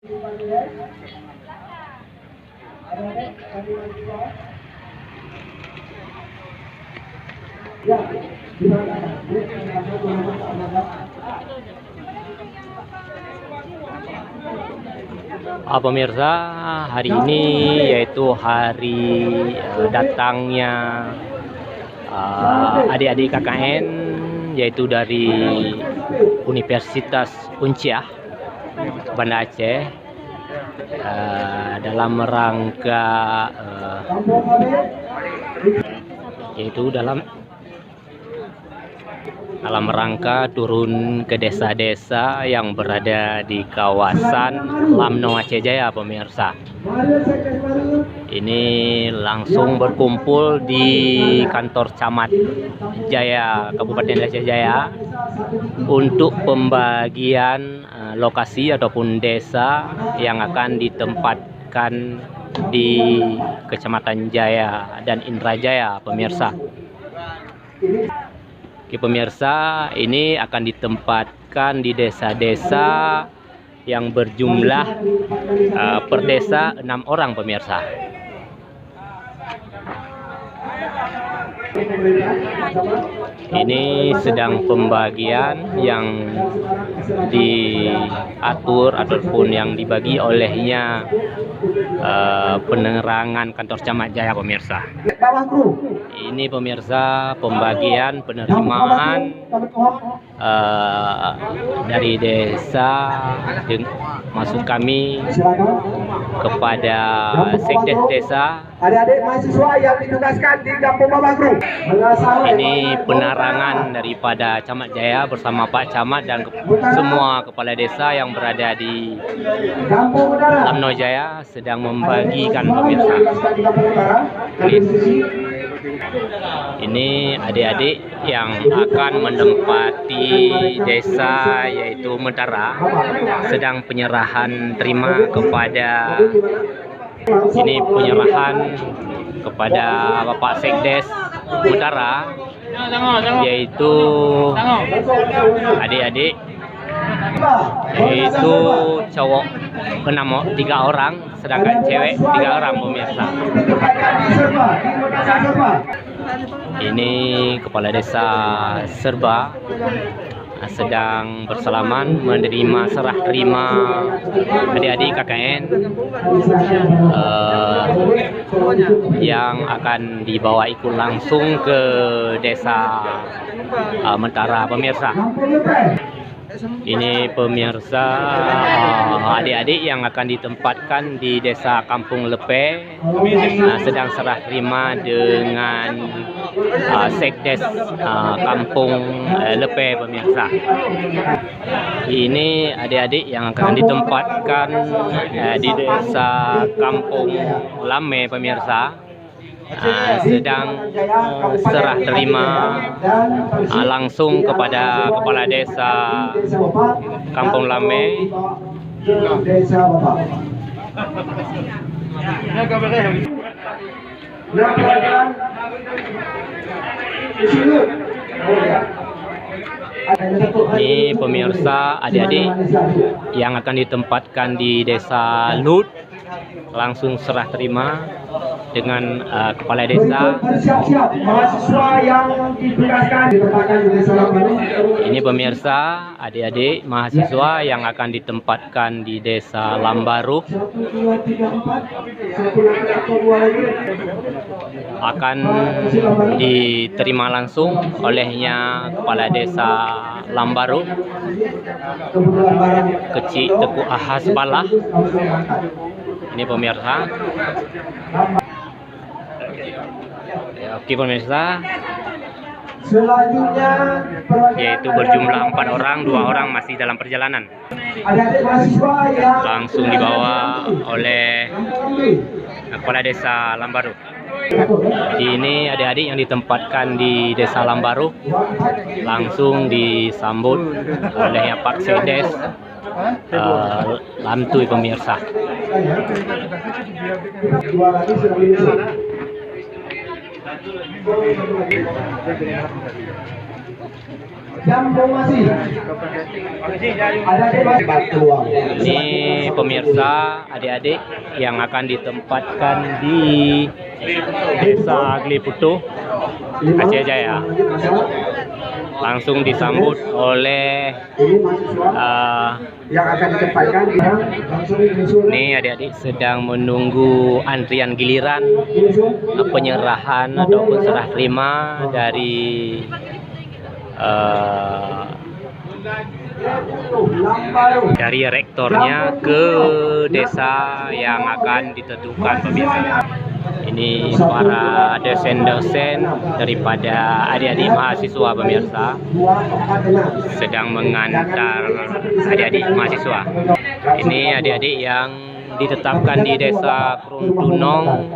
Pemirsa, hari ini yaitu hari datangnya adik-adik KKN yaitu dari Universitas Unciah Banda Aceh dalam rangka yaitu dalam rangka turun ke desa-desa yang berada di kawasan Lamno Aceh Jaya, pemirsa. Ini langsung berkumpul di kantor Camat Jaya Kabupaten Aceh Jaya untuk pembagian lokasi ataupun desa yang akan ditempatkan di Kecamatan Jaya dan Indrajaya, pemirsa. Oke, pemirsa, ini akan ditempatkan di desa-desa yang berjumlah per desa 6 orang, pemirsa. Ini sedang pembagian yang diatur ataupun yang dibagi olehnya penerangan kantor Camat Jaya, pemirsa. Ini pemirsa pembagian penerimaan dari desa maksud kami kepada sekdes desa. Adik-adik mahasiswa yang ditugaskan di Kampung Babakru. Ini penerangan daripada Camat Jaya bersama Pak Camat dan semua kepala desa yang berada di Lamno Jaya sedang membagikan, pemirsa. Ini adik-adik yang akan menempati desa yaitu Mentara sedang penyerahan terima kepada kepada Bapak Sekdes Mentara, yaitu adik-adik yaitu cowok 3 orang sedangkan cewek 3 orang, pemirsa. Ini kepala desa Serba sedang bersalaman menerima serah terima adik-adik KKN yang akan dibawa ikut langsung ke desa Mentara, pemirsa. Ini pemirsa adik-adik yang akan ditempatkan di desa Kampung Lepe sedang serah terima dengan Sekdes Kampung Lepe, pemirsa. Ini adik-adik yang akan ditempatkan di desa Kampung Lame, pemirsa. Sedang serah terima langsung kepada kepala desa Kampung Lame. Ini pemirsa adik-adik yang akan ditempatkan di desa Lut langsung serah terima dengan kepala desa. Ini pemirsa adik-adik mahasiswa yang akan ditempatkan di desa Lambaru akan diterima langsung olehnya kepala desa Lambaru Kecik Teku Ahas Balah. Ini pemirsa. Oke, pemirsa. Selanjutnya yaitu berjumlah 4 orang, 2 orang masih dalam perjalanan. Langsung dibawa oleh kepala desa Lambaru. Ini adik-adik yang ditempatkan di desa Lambaru langsung disambut oleh Pak Sekdes Lamtui, pemirsa. Jampung masih. Ada debat peluang. Ini pemirsa, adik-adik yang akan ditempatkan di Desa Gliputuh, Aceh Jaya. Langsung disambut oleh Yang akan ditempatkan langsung ini adik-adik sedang menunggu antrian giliran penyerahan ataupun serah terima dari rektornya ke desa yang akan ditentukan, pemirsa. Ini para dosen-dosen daripada adik-adik mahasiswa, pemirsa, sedang mengantar adik-adik mahasiswa. Ini adik-adik yang ditetapkan di desa Kruntunong,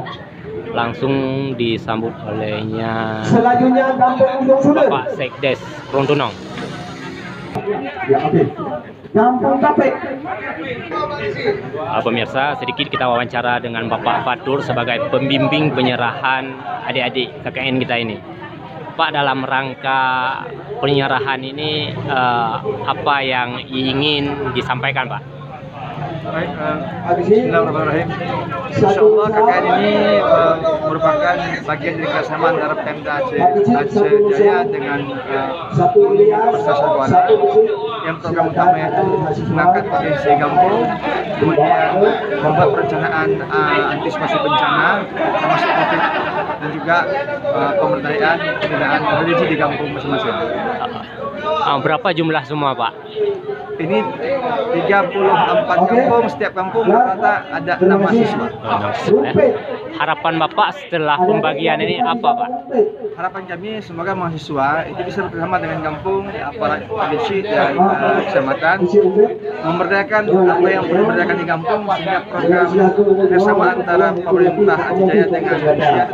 langsung disambut olehnya selanjutnya Kampung Ujung Sulut. Pak Sekdes Kruntunong. Kampung Tapek. Pemirsa, sedikit kita wawancara dengan Bapak Fatur sebagai pembimbing penyerahan adik-adik KKN kita ini. Pak, dalam rangka penyerahan ini apa yang ingin disampaikan, Pak? Baik, bismillahirrahmanirrahim. Insyaallah KKN ini merupakan bagian dari kerjasama antara Pemda Aceh Jaya dengan Universitas Sarbuana. Yang program utamanya itu mengangkat potensi kampung, kemudian membuat perencanaan antisipasi bencana termasuk COVID, dan juga pemberdayaan pembinaan religi di kampung masing-masing. Berapa jumlah semua, Pak? Ini 34 kampung, setiap kampung rata-rata ada 6 mahasiswa. Harapan Bapak setelah pembagian ini apa, Pak? Harapan kami semoga mahasiswa itu bisa bersama dengan kampung, aparat polisi dan kecamatan memberdayakan apa yang perlu diberdayakan di kampung, sehingga program bersama antara pemerintah Aceh Jaya dengan manusia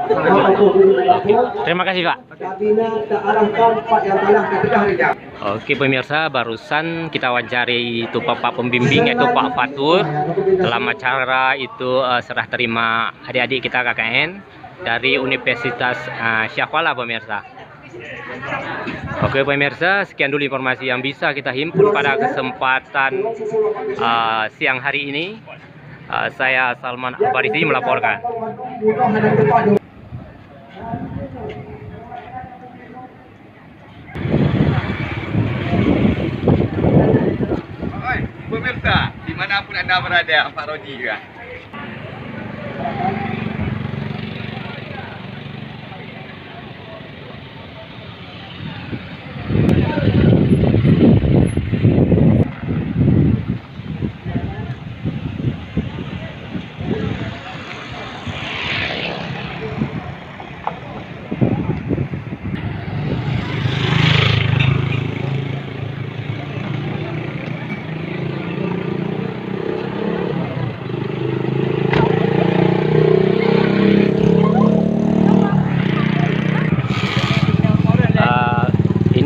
Terima kasih, Pak. Oke, pemirsa, barusan kita wawancari itu Bapak pembimbing yaitu Pak Fatur dalam acara itu serah terima adik-adik kita KKN dari Universitas Syahwala, pemirsa. Oke, pemirsa, sekian dulu informasi yang bisa kita himpun pada kesempatan siang hari ini. Saya Salman Al-Farisi melaporkan. Pemirsa, dimanapun Anda berada, Pak Roji juga.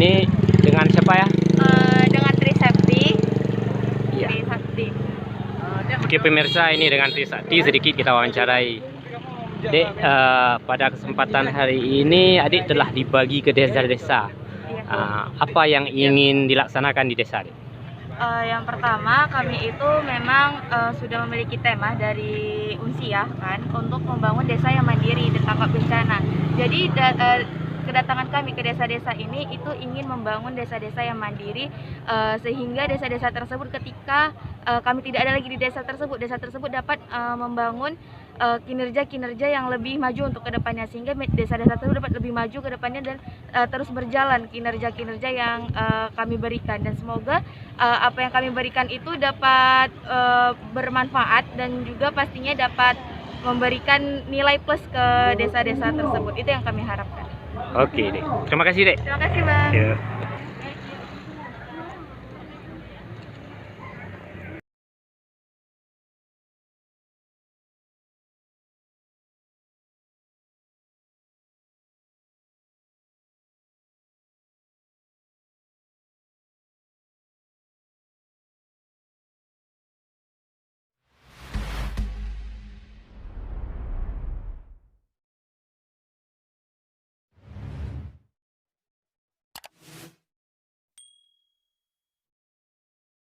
Ini dengan siapa ya? Dengan Trisakti. Iya. Trisakti. Oke, pemirsa, ini dengan Trisakti sedikit kita wawancarai. Dek, pada kesempatan hari ini adik telah dibagi ke desa-desa. Apa yang ingin dilaksanakan di desa, Dek? Yang pertama, kami itu memang sudah memiliki tema dari Unsia kan untuk membangun desa yang mandiri dan tanggap bencana. Jadi kedatangan kami ke desa-desa ini itu ingin membangun desa-desa yang mandiri, sehingga desa-desa tersebut ketika kami tidak ada lagi di desa tersebut dapat membangun kinerja-kinerja yang lebih maju untuk kedepannya, sehingga desa-desa tersebut dapat lebih maju ke depannya dan terus berjalan kinerja-kinerja yang kami berikan, dan semoga apa yang kami berikan itu dapat bermanfaat dan juga pastinya dapat memberikan nilai plus ke desa-desa tersebut. Itu yang kami harapkan. Oke, Dek. Terima kasih, Dek. Terima kasih, Bang. Ya.